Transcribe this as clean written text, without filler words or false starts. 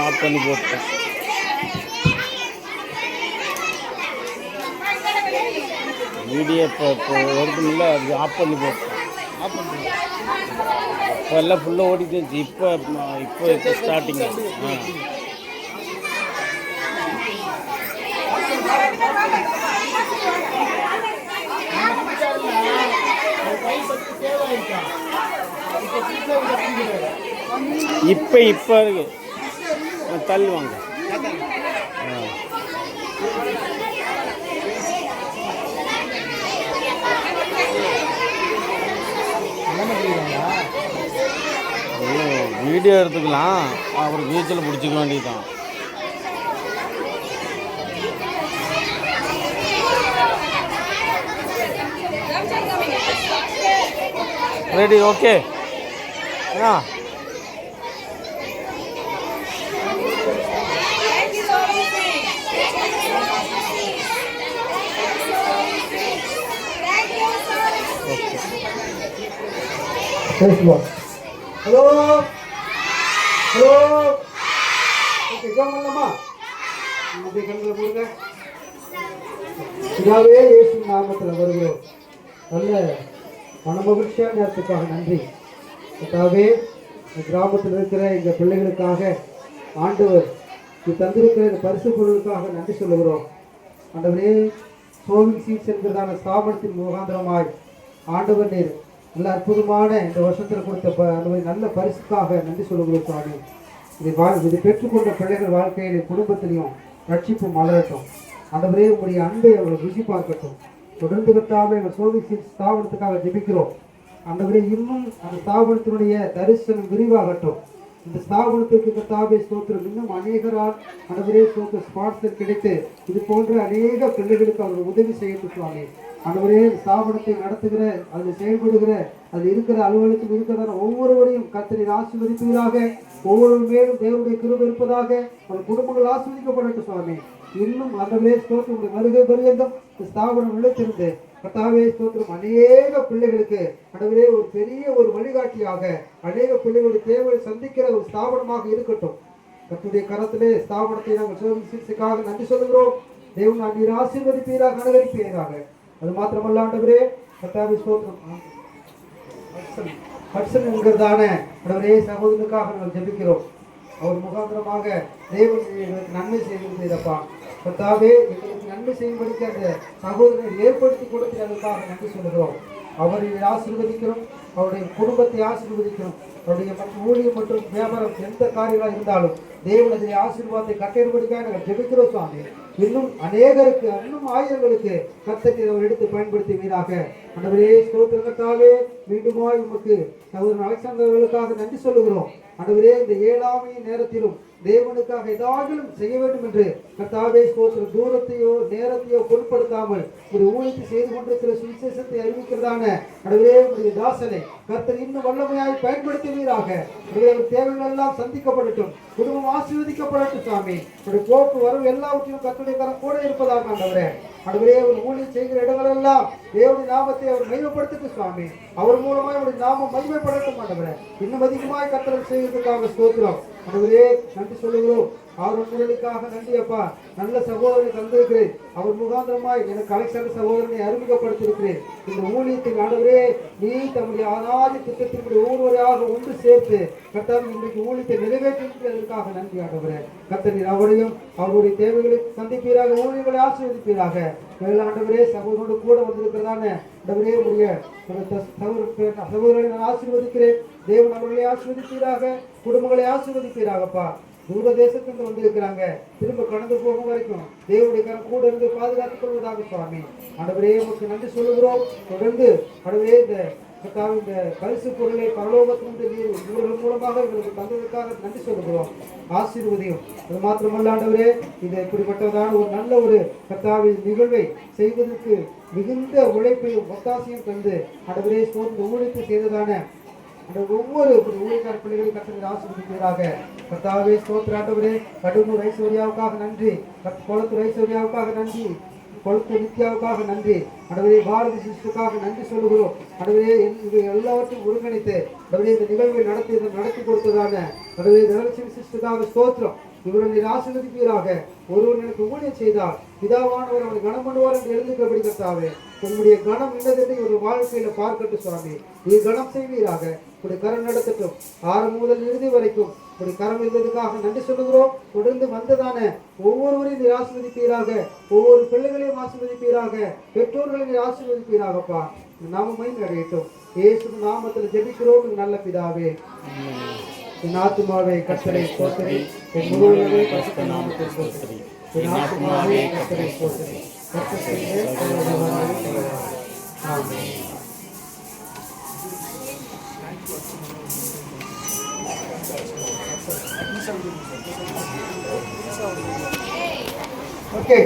Of பண்ணி போட்டேன். Video இப்போ வருதுல்ல, அது ஆஃப் பண்ணி போட்டேன். இப்போ எல்லாம் ஃபுல்லாக ஓடிட்டு இருந்துச்சு. இப்போ ஸ்டார்டிங். இப்போ இருக்கு தள்ளுவாங்க. வீடியோ எடுத்துக்கலாம், அப்புறம் பீச்சில் பிடிச்சிக்க வேண்டியதுதான். Ready, okay. Hello hello, okay, கவனமா அப்படியே கண்களை போடுங்க. இதாவே இயேசு நாமத்தில் வருகிறோம். நல்ல மனமகிழ்ச்சியான நேரத்துக்காக நன்றி. இதாவே கிராமத்தில் இருக்கிற எங்கள் பிள்ளைகளுக்காக ஆண்டவர் தந்திருக்கிற இந்த பரிசு பொருளுக்காக நன்றி சொல்லுகிறோம். ஆண்டவரே, சோவிங் சீட்ஸ் என்கிறதான ஸ்தாபனத்தின் முகாந்திரமாய் ஆண்டவர் நீர் நல்ல அற்புதமான இந்த வருஷத்தில் கொடுத்த நல்ல பரிசுக்காக நன்றி சொல்லுகிறோம் சுவாமி. இதை பெற்றுக்கொண்ட பிள்ளைகள் வாழ்க்கையில குடும்பத்திலையும் ரட்சிப்பு மலரட்டும். ஆண்டவரே, உங்களுடைய அன்பை அவர்கள் ருசி பார்க்கட்டும். தொடர்ந்து கட்டாமல் எங்கள் சோவிக் ஸ்தாபனத்துக்காக ஜெபிக்கிறோம். ஆண்டவரே, இன்னும் அந்த ஸ்தாபனத்தினுடைய தரிசனம் விரிவாகட்டும். இந்த ஸ்தாபனத்திற்கு கர்த்தாவே ஸ்தோத்திரம். இன்னும் அநேகரால் ஆண்டவரே ஸ்தோத்திர ஸ்பான்சர் கிடைத்து இது போன்ற அநேக பிள்ளைகளுக்கு அவர் உதவி செய்யட்டும் சுவாமி. ஆண்டவரே, ஸ்தாபனத்தை நடத்துகிற, அதில் செயல்படுகிற, அதில் இருக்கிற அலுவலகத்தில் இருக்கிறதான ஒவ்வொருவரையும் கர்த்தர் ஆசீர்வதிப்பீராக. ஒவ்வொரு மேலும் தேவனுடைய கிருபை இருப்பதாக. அவர் குடும்பங்கள் ஆசீர்வதிக்கப்படட்டும் சுவாமி. இன்னும் ஆண்டவரே ஸ்தோத்திரம், வருகை பரியந்தம் இந்த ஸ்தாபனம் நிலைத்திருந்து கர்த்தாவே ஸ்தோத்திரம் அநேக பிள்ளைகளுக்கு ஆண்டவரே ஒரு பெரிய ஒரு வழிகாட்டியாக அநேக பிள்ளைகளுடைய தேவையை சந்திக்கிற ஒரு ஸ்தாபனமாக இருக்கட்டும். கர்த்தருடைய கரத்திலே ஸ்தாபனத்தை நாங்கள் சோவிக்காக நன்றி சொல்லுகிறோம். தேவன் நீர் ஆசீர்வதிப்பீராக, அனுகரிப்பீராக. அது மாத்திரமல்ல ஆண்டவரே, கர்த்தாவே ஸ்தோத்திரம் ஹட்சன் என்கிறதான ஆண்டவரே சகோதரனுக்காக நாங்கள் ஜெபிக்கிறோம். அவர் முகாந்திரமாக தேவன் எங்களுக்கு நன்மை செய்திருந்தப்பா. கர்த்தாவே, எங்களுக்கு நன்மை செய்யும்படிக்கு அந்த சகோதரனை ஏற்படுத்தி கொடுக்கிறதுக்காக நன்றி சொல்லுகிறோம். அவரை ஆசீர்வதிக்கிறோம், அவருடைய குடும்பத்தை ஆசீர்வதிக்கிறோம். அவருடைய ஊழியம் மற்றும் வியாபாரம் எந்த காரியங்களாக இருந்தாலும் தேவனுடைய ஆசீர்வாதத்தை கட்டிடும்படிக்காக நாங்கள் ஜெபிக்கிறோம் சுவாமி. இன்னும் அநேகருக்கு, இன்னும் ஆயிரங்களுக்கு கர்த்தரை அவர் எடுத்து பயன்படுத்துவீராக. ஆண்டவரே ஸ்தோத்திரத்தாவே மீண்டுமாய் உமக்கு சகோதரன் அலெக்சாண்டர்களுக்காக நன்றி சொல்லுகிறோம். ஆண்டவரே, இந்த 7ஆம் நேரத்திலும் தேவனுக்காக ஏதாவது செய்ய வேண்டும் என்று கர்த்தாவே ஸ்தோத்திர தூரத்தையோ நேரத்தையோ பொருட்படுத்தாமல் ஒரு ஊழியத்தை செய்து கொண்டிருக்கிற சுவிசேஷத்தை அறிவிக்கிறதான ஆண்டவரே உங்களுடைய தாசனை கர்த்தர் இன்னும் வல்லமையாய் பயன்படுத்துவீராக. தேவைகள் எல்லாம் சந்திக்கப்படட்டும், குடும்பம் ஆசீர்வதிக்கப்படட்டும் சுவாமி. உடைய போக்கு வரவு எல்லாவற்றையும் கர்த்தருடைய கரம் கூட இருப்பதாக ஆண்டவரே. ஆண்டவரே, ஒரு ஊழியம் செய்கிற இடங்களெல்லாம் தேவனுடைய நாமத்தை அவர் மகிமைப்படுத்தட்டும் சுவாமி. அவர் மூலமாய் அவருடைய நாமம் மகிமைப்படட்டும் ஆண்டவரே. இன்னும் அதிகமாய் கர்த்தரை செய்வதற்காக ஸ்தோத்திரம். ஆண்டவரே நன்றி சொல்லுகிறோம். அவர் முன்னணிக்காக நன்றி அப்பா. நல்ல சகோதரனை தந்திருக்கிறேன். அவர் முகாந்திரமாய் எனக்கு அலெக்சாண்டர் சகோதரனை அறிமுகப்படுத்தியிருக்கிறேன். இந்த ஊழியத்தின் ஆண்டவரே நீ தம்முடைய ஆராதி திட்டத்தினுடைய ஒவ்வொருவரையாக ஒன்று சேர்த்து கர்த்தர் இன்றைக்கு ஊழியத்தை நிறைவேற்றிருக்கிறதற்காக நன்றி ஆண்டவரே. கர்த்தர் நீர் அவரையும் அவருடைய தேவைகளை சந்திப்பீராக, ஊழியர்களை ஆசீர்வதிப்பீராக. ஆண்டவரே, சகோதரோடு கூட வந்திருக்கிறதான ஆண்டவரே உடைய சகோதரனை நான் ஆசீர்வதிக்கிறேன். தேவன் அவர்களை ஆசீர்வதிப்பீராக, குடும்பங்களை ஆசீர்வதிப்பீராகப்பா. தூர தேசத்திலிருந்து வந்திருக்கிறாங்க, திரும்ப கடந்து போகும் வரைக்கும் தேவனுடைய கரம் கூட இருந்து பாதுகாத்துக் கொள்வதாக சுவாமி. ஆண்டவரே உமக்கு நன்றி சொல்லுகிறோம். தொடர்ந்து ஆண்டவரே இந்த பரிசு பொருளை பரலோகத்திலிருந்து இவர்கள் மூலமாக எங்களுக்கு தந்ததற்காக நன்றி சொல்லுகிறோம். ஆசீர்வதியும். அது மாத்திரமல்ல ஆண்டவரே, இது இப்படிப்பட்டதான ஒரு நல்ல ஒரு கர்த்தாவின் நிகழ்வை செய்வதற்கு மிகுந்த உழைப்பையும் ஒத்தாசையும் தந்து ஆண்டவரே இந்த ஊழியத்தை செய்ததான ஒவ்வொரு ஊழியக்கார பிள்ளைகளை கர்த்தர் ஆசீர்வதிப்பீராக. கர்த்தாவே ஸ்தோத்திர ஆண்டவரே, கடலூர் ஐஸ்வர்யாவுக்காக நன்றி, கோலத்தூர் ஐஸ்வர்யாவுக்காக நன்றி, கொழுத்து நித்யாவுக்காக நன்றி. ஆண்டவரே பாரதி சிஸ்டருக்காக நன்றி சொல்லுகிறோம். ஆண்டவரே இது எல்லாவற்றையும் ஒருங்கிணைத்து ஆண்டவரே இந்த நிகழ்வை நடத்தி கொடுத்ததான ஆண்டவரே தனலட்சுமி சிஸ்டருக்காக ஸ்தோத்திரம். இவருடைய ஆசீர்வதிப்பீராக. ஒருவர் எனக்கு ஊழியம் செய்தால் பிதாவானவர் அவனை கனம் பண்ணுவார் என்று எழுந்துக்கிறபடி கர்த்தாவே, உங்களுடைய கனம் இன்னதென்று இவருடைய வாழ்க்கையில பார்க்கட்டும் சுவாமி. நீ கனம் செய்வீராக. உடைய கரம் நடத்தட்டும். ஆரம்பம் முதல் இறுதி வரைக்கும் உடைய கரம் இருந்ததுக்காக நன்றி சொல்லுகிறோம். தொடர்ந்து வந்ததான ஒவ்வொருவரையும் நீ ஆசீர்வதிப்பீராக. ஒவ்வொரு பிள்ளைகளையும் ஆசீர்வதிப்பீராக. பெற்றோர்களையும் நீ ஆசீர்வதிப்பீராகப்பா. நாம அடையட்டும். இயேசு நாமத்தில் ஜெபிக்கிறோம் நல்ல பிதாவே. என் ஆத்துமாவே கர்த்தரை ஸ்தோத்திரி. என் முழுவதுமே பரிசுத்த நாமத்தை ஸ்தோத்திரி. என் ஆத்துமாவே கர்த்தரை ஸ்தோத்திரி. ஆமென். Okay.